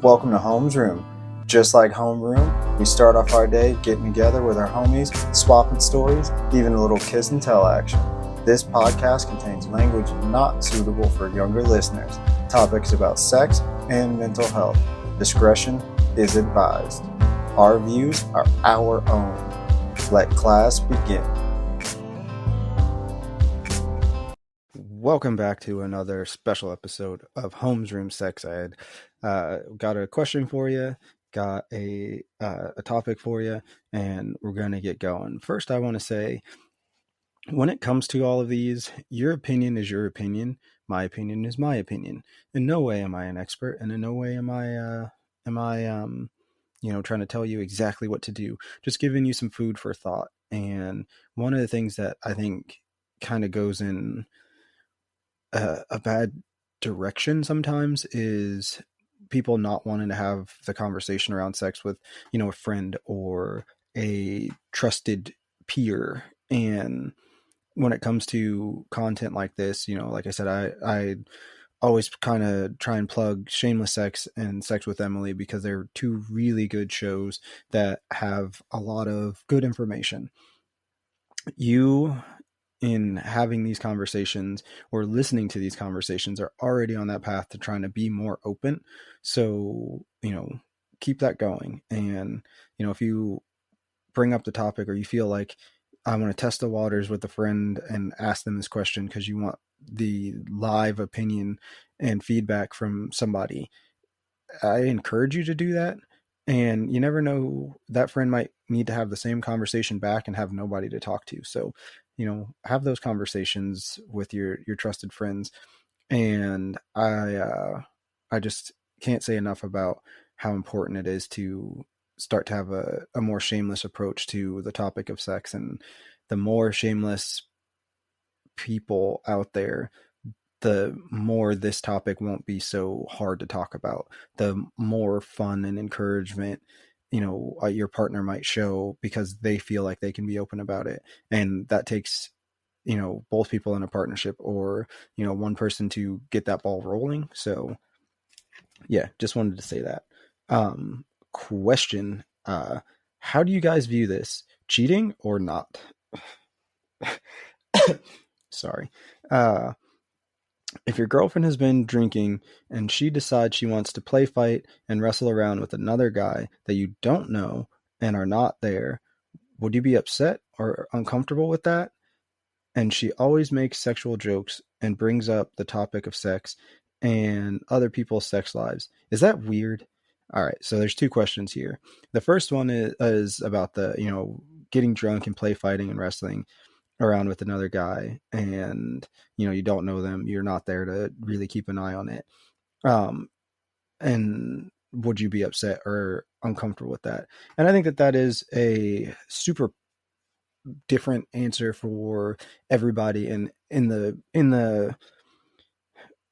Welcome to Homesroom. Just like Homeroom, we start off our day getting together with our homies, swapping stories, even a little kiss and tell action. This podcast contains language not suitable for younger listeners, topics about sex and mental health. Discretion is advised. Our views are our own. Let class begin. Welcome back to another special episode of Homesroom Sex Ed. Got a question for you, got a topic for you, and we're going to get going. First, I want to say, when it comes to all of these, your opinion is your opinion. My opinion is my opinion. In no way am I an expert, and in no way am I trying to tell you exactly what to do. Just giving you some food for thought. And one of the things that I think kind of goes in a bad direction sometimes is people not wanting to have the conversation around sex with, a friend or a trusted peer. And when it comes to content like this, like I said, I always kind of try and plug Shameless Sex and Sex with Emily because they're two really good shows that have a lot of good information. You, in having these conversations or listening to these conversations, are already on that path to trying to be more open. So, keep that going. And, if you bring up the topic or you feel like I want to test the waters with a friend and ask them this question because you want the live opinion and feedback from somebody, I encourage you to do that. And you never know, that friend might need to have the same conversation back and have nobody to talk to. So, have those conversations with your trusted friends. And I just can't say enough about how important it is to start to have a more shameless approach to the topic of sex. And the more shameless people out there, the more this topic won't be so hard to talk about, the more fun and encouragement your partner might show because they feel like they can be open about it. And that takes both people in a partnership or one person to get that ball rolling. So yeah, just wanted to say that. Question, how do you guys view this? Cheating or not? Sorry. If your girlfriend has been drinking and she decides she wants to play fight and wrestle around with another guy that you don't know and are not there, would you be upset or uncomfortable with that? And she always makes sexual jokes and brings up the topic of sex and other people's sex lives. Is that weird? All right, so there's two questions here. The first one is about the, getting drunk and play fighting and wrestling around with another guy, and you don't know them, you're not there to really keep an eye on it, and would you be upset or uncomfortable with that? And I think that is a super different answer for everybody, and in the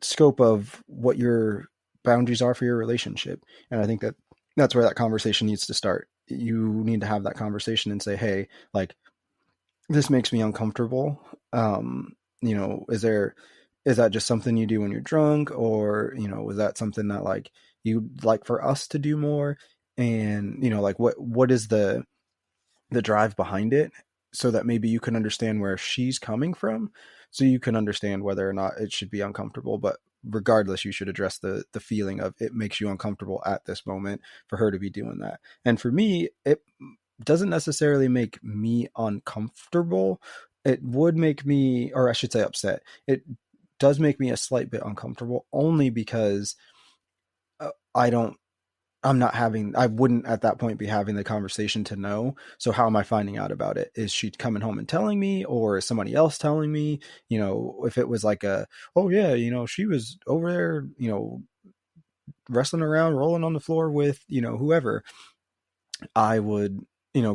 scope of what your boundaries are for your relationship. And I think that's where that conversation needs to start. You need to have that conversation and say, hey, like, this makes me uncomfortable. Is that just something you do when you're drunk, or, is that something that like you'd like for us to do more? And, like what is the drive behind it, so that maybe you can understand where she's coming from, so you can understand whether or not it should be uncomfortable. But regardless, you should address the feeling of it makes you uncomfortable at this moment for her to be doing that. And for me, it doesn't necessarily make me uncomfortable. It would make me, or I should say upset. It does make me a slight bit uncomfortable, only because I wouldn't at that point be having the conversation to know. So how am I finding out about it? Is she coming home and telling me, or is somebody else telling me? If it was like oh yeah, she was over there, wrestling around, rolling on the floor with, whoever, I would,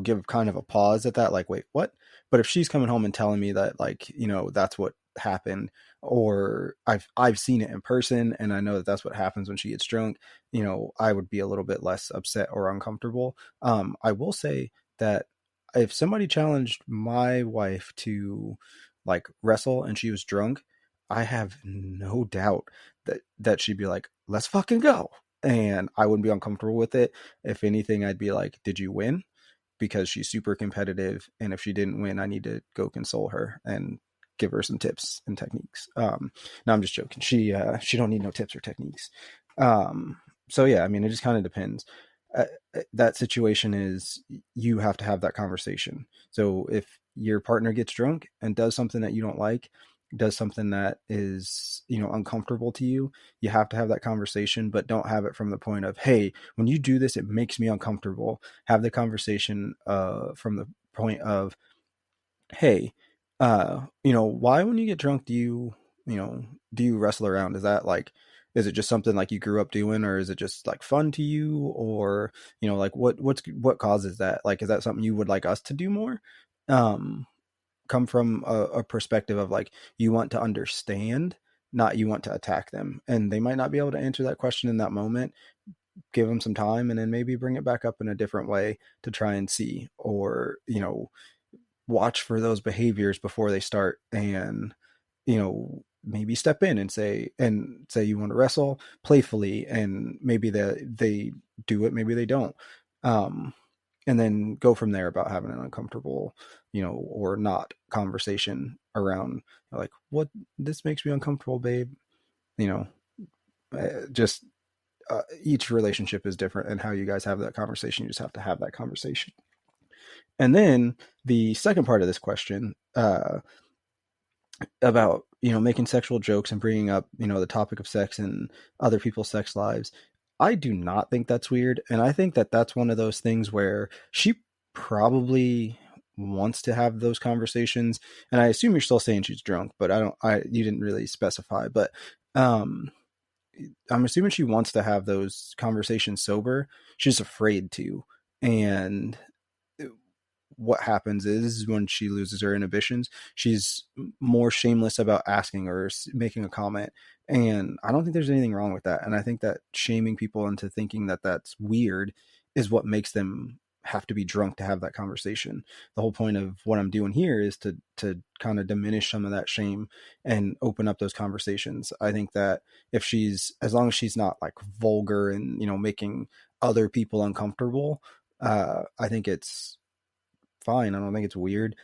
give kind of a pause at that, like, wait, what? But if she's coming home and telling me that, like, that's what happened, or I've seen it in person and I know that's what happens when she gets drunk, I would be a little bit less upset or uncomfortable. I will say that if somebody challenged my wife to like wrestle and she was drunk, I have no doubt that she'd be like, let's fucking go. and I wouldn't be uncomfortable with it. If anything, I'd be like, did you win? Because she's super competitive, and if she didn't win, I need to go console her and give her some tips and techniques. No, I'm just joking. She don't need no tips or techniques. So yeah, I mean, it just kind of depends. That situation is, you have to have that conversation. So if your partner gets drunk and does something that you don't like, does something that is, uncomfortable to you, you have to have that conversation, but don't have it from the point of, hey, when you do this, it makes me uncomfortable. Have the conversation from the point of, hey, why when you get drunk do you wrestle around? Is that like, is it just something like you grew up doing, or is it just like fun to you, or like what causes that? Like, is that something you would like us to do more? Um, Come from a perspective of like, you want to understand, not you want to attack them, and they might not be able to answer that question in that moment. Give them some time, and then maybe bring it back up in a different way to try and see, or watch for those behaviors before they start, and maybe step in and say you want to wrestle playfully, and maybe they do it, maybe they don't. um and then go from there about having an uncomfortable, or not conversation around, like, what, this makes me uncomfortable, babe. you know just each relationship is different, and how you guys have that conversation, you just have to have that conversation. And then the second part of this question, about making sexual jokes and bringing up the topic of sex and other people's sex lives, I do not think that's weird, and I think that that's one of those things where she probably wants to have those conversations. And I assume you're still saying she's drunk, but you didn't really specify. But um I'm assuming she wants to have those conversations sober. She's afraid to. And what happens is, when she loses her inhibitions, she's more shameless about asking or making a comment. And I don't think there's anything wrong with that. And I think that shaming people into thinking that that's weird is what makes them have to be drunk to have that conversation. The whole point of what I'm doing here is to kind of diminish some of that shame and open up those conversations. I think that if as long as she's not like vulgar and making other people uncomfortable, I think it's fine. I don't think it's weird.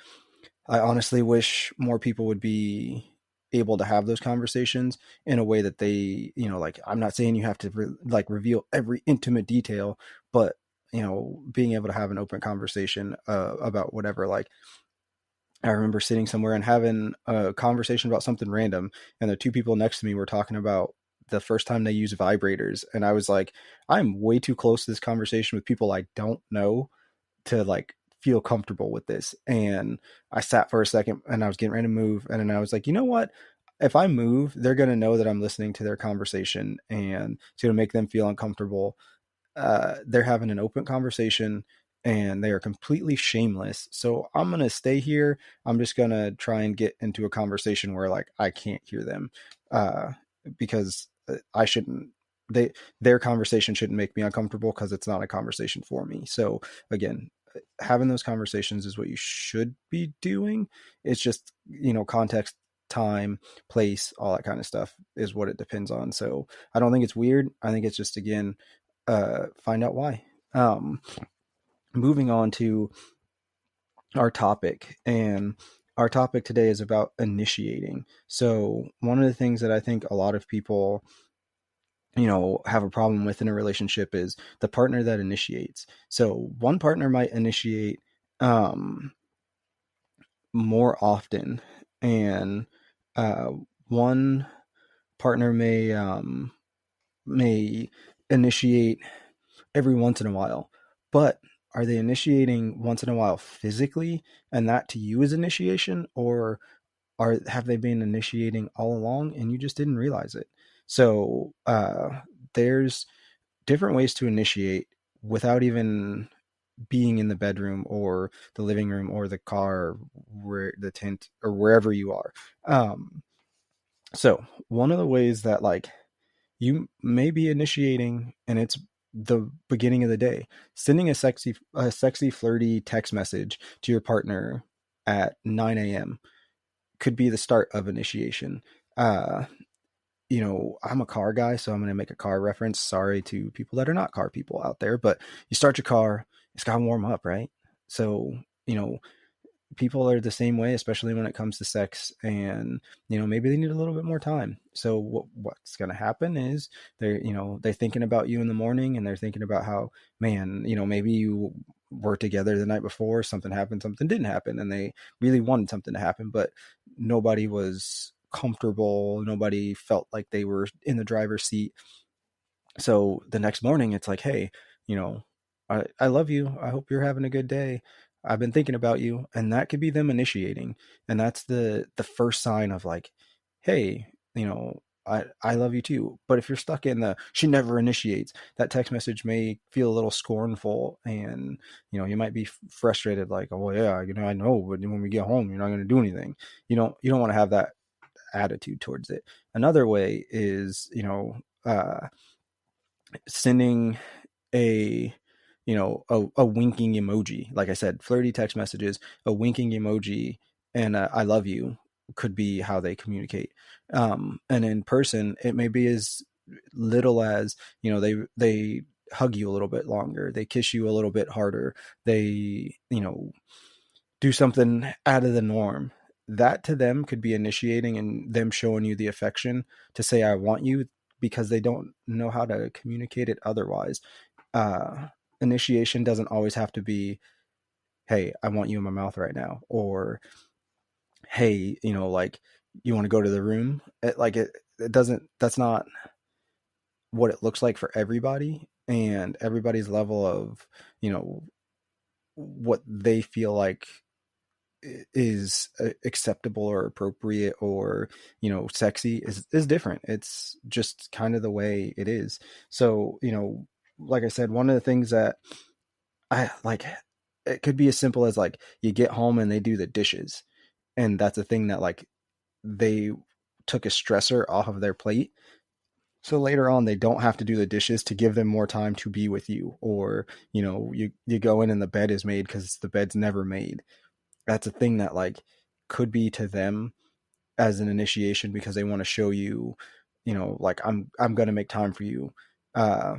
I honestly wish more people would be able to have those conversations in a way that they, like, I'm not saying you have to reveal every intimate detail, but being able to have an open conversation about whatever. Like, I remember sitting somewhere and having a conversation about something random, and the two people next to me were talking about the first time they use vibrators, and I was like, I'm way too close to this conversation with people I don't know to like feel comfortable with this. And I sat for a second, and I was getting ready to move, and then I was like, you know what? If I move, they're going to know that I'm listening to their conversation, and it's going to make them feel uncomfortable. They're having an open conversation, and they are completely shameless. So I'm going to stay here. I'm just going to try and get into a conversation where like I can't hear them, because I shouldn't, their conversation shouldn't make me uncomfortable, because it's not a conversation for me. So again, having those conversations is what you should be doing. It's just, context, time, place, all that kind of stuff is what it depends on. So I don't think it's weird. I think it's just, again, find out why. Moving on to our topic, and our topic today is about initiating. So one of the things that I think a lot of people have a problem with in a relationship is the partner that initiates. So one partner might initiate more often, and one partner may initiate every once in a while. But are they initiating once in a while physically, and that to you is initiation, or have they been initiating all along and you just didn't realize it? So there's different ways to initiate without even being in the bedroom or the living room or the car, or where the tent, or wherever you are. So one of the ways that like you may be initiating, and it's the beginning of the day, sending a sexy flirty text message to your partner at 9 a.m. could be the start of initiation. I'm a car guy, so I'm going to make a car reference. Sorry to people that are not car people out there, but you start your car, it's got to warm up, right? So, you know, people are the same way, especially when it comes to sex, and maybe they need a little bit more time. So what's going to happen is they're thinking about you in the morning, and they're thinking about how, man, maybe you were together the night before, something happened, something didn't happen, and they really wanted something to happen, but nobody was comfortable, nobody felt like they were in the driver's seat. So the next morning, it's like, hey, you know, I love you. I hope you're having a good day. I've been thinking about you. And that could be them initiating. And that's the first sign of like, hey, I love you too. But if you're stuck in the she never initiates, that text message may feel a little scornful, and you might be frustrated, like, oh yeah, I know, but when we get home, you're not going to do anything. You don't want to have that attitude towards it. Another way is, sending a a winking emoji. Like I said, flirty text messages, a winking emoji, and I love you could be how they communicate. And in person, it may be as little as they hug you a little bit longer, they kiss you a little bit harder, they do something out of the norm. That to them could be initiating and them showing you the affection to say I want you, because they don't know how to communicate it otherwise. uh Initiation doesn't always have to be, hey, I want you in my mouth right now, or hey, like, you want to go to the room. It doesn't, that's not what it looks like for everybody, and everybody's level of what they feel like is acceptable or appropriate or sexy is different. It's just kind of the way it is. So like I said, one of the things that I like, it could be as simple as like you get home and they do the dishes, and that's a thing that like they took a stressor off of their plate, so later on they don't have to do the dishes to give them more time to be with you. Or you go in and the bed is made because the bed's never made. That's a thing that like could be to them as an initiation, because they want to show you, like, I'm going to make time for you. uh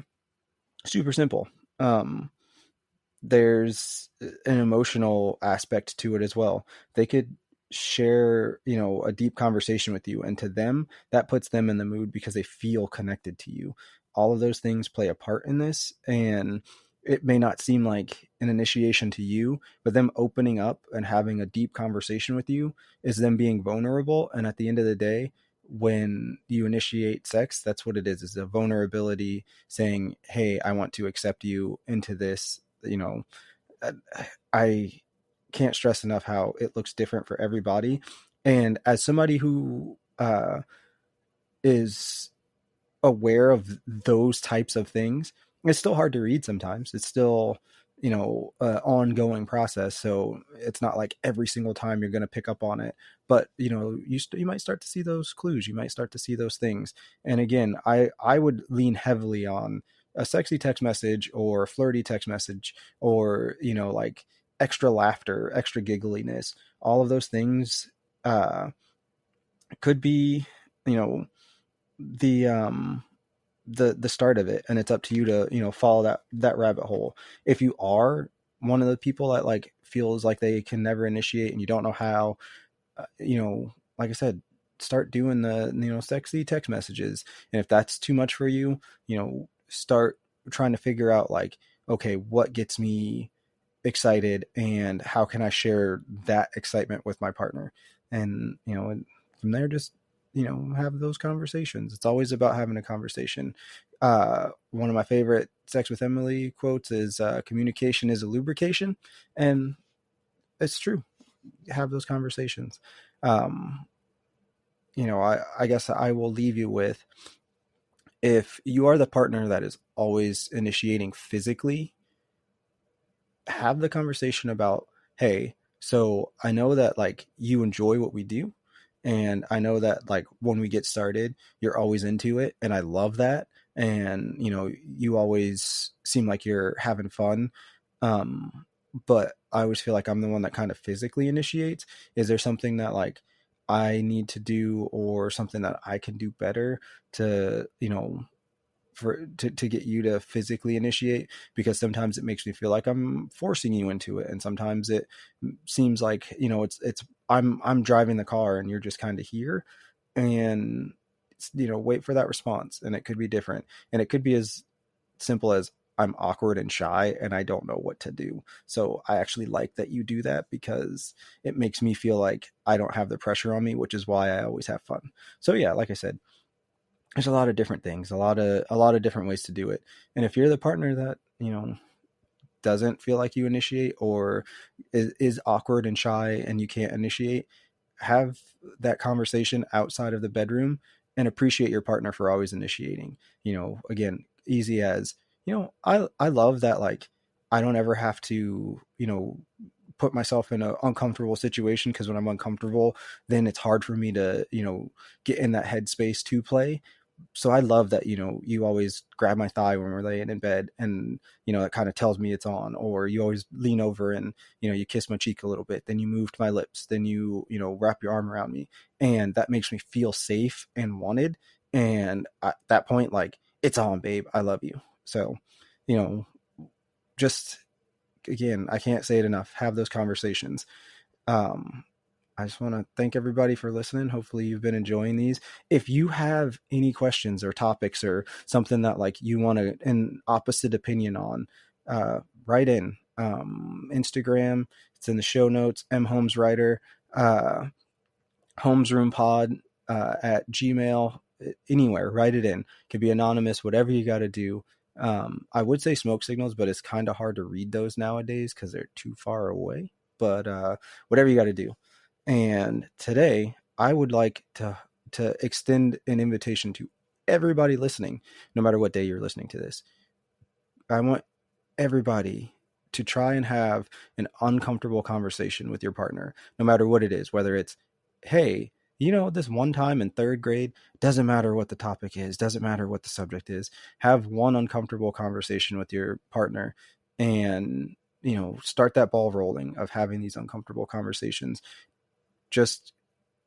Super simple. There's an emotional aspect to it as well. They could share, a deep conversation with you, and to them, that puts them in the mood because they feel connected to you. All of those things play a part in this, and it may not seem like an initiation to you, but them opening up and having a deep conversation with you is them being vulnerable. And at the end of the day, when you initiate sex, that's what it is a vulnerability saying, hey, I want to accept you into this. I can't stress enough how it looks different for everybody. And as somebody who is aware of those types of things, it's still hard to read sometimes. It's still, ongoing process. So it's not like every single time you're going to pick up on it, but you might start to see those clues. You might start to see those things. And again, I would lean heavily on a sexy text message or a flirty text message, or like extra laughter, extra giggliness. All of those things could be, you know, the the start of it, and it's up to you to follow that rabbit hole. If you are one of the people that like feels like they can never initiate and you don't know how, like I said, start doing the sexy text messages. And if that's too much for you, start trying to figure out like, okay, what gets me excited and how can I share that excitement with my partner. And and from there, just have those conversations. It's always about having a conversation. One of my favorite Sex with Emily quotes is, communication is a lubrication. And it's true. Have those conversations. um I guess I will leave you with, if you are the partner that is always initiating physically, have the conversation about, hey, so I know that like you enjoy what we do, and I know that like when we get started you're always into it, and I love that. And you always seem like you're having fun. um but I always feel like I'm the one that kind of physically initiates. Is there something that like I need to do, or something that I can do better to, to get you to physically initiate, because sometimes it makes me feel like I'm forcing you into it, and sometimes it seems like, it's I'm driving the car and you're just kind of here, and wait for that response. And it could be different, and it could be as simple as, I'm awkward and shy and I don't know what to do. So I actually like that you do that, because it makes me feel like I don't have the pressure on me, which is why I always have fun. So yeah, like I said, there's a lot of different things, a lot of different ways to do it. And if you're the partner that, doesn't feel like you initiate, or is awkward and shy and you can't initiate, have that conversation outside of the bedroom and appreciate your partner for always initiating. Again, easy as, I love that, like, I don't ever have to, put myself in an uncomfortable situation, because when I'm uncomfortable, then it's hard for me to, get in that headspace to play. So I love that, you always grab my thigh when we're laying in bed, and, it kind of tells me it's on, or you always lean over and, you kiss my cheek a little bit, then you move to my lips, then you wrap your arm around me. And that makes me feel safe and wanted. And at that point, like, it's on, babe, I love you. So, just, again, I can't say it enough. Have those conversations. I just want to thank everybody for listening. Hopefully you've been enjoying these. If you have any questions or topics or something that, like, you want an opposite opinion on, write in. Instagram, it's in the show notes, mhomeswriter, Homesroompod, at Gmail, anywhere, write it in. It could be anonymous, whatever you got to do. I would say smoke signals, but it's kind of hard to read those nowadays because they're too far away. But whatever you got to do. And today, I would like to extend an invitation to everybody listening, no matter what day you're listening to this. I want everybody to try and have an uncomfortable conversation with your partner, no matter what it is, whether it's, hey, this one time in third grade, doesn't matter what the topic is, doesn't matter what the subject is, have one uncomfortable conversation with your partner, and, start that ball rolling of having these uncomfortable conversations, just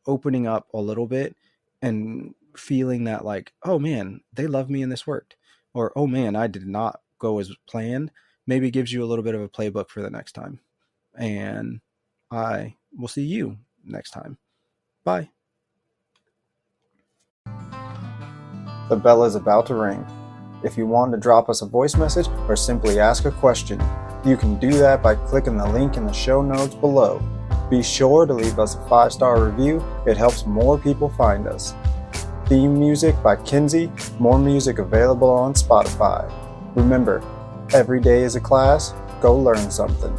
opening up a little bit and feeling that, like, oh man, they love me and this worked, or, oh man, I did not go as planned, maybe gives you a little bit of a playbook for the next time. And I will see you next time. Bye. The bell is about to ring. If you want to drop us a voice message or simply ask a question, you can do that by clicking the link in the show notes below. Be sure to leave us a 5-star review. It helps more people find us. Theme music by Kinsey. More music available on Spotify. Remember, every day is a class. Go learn something.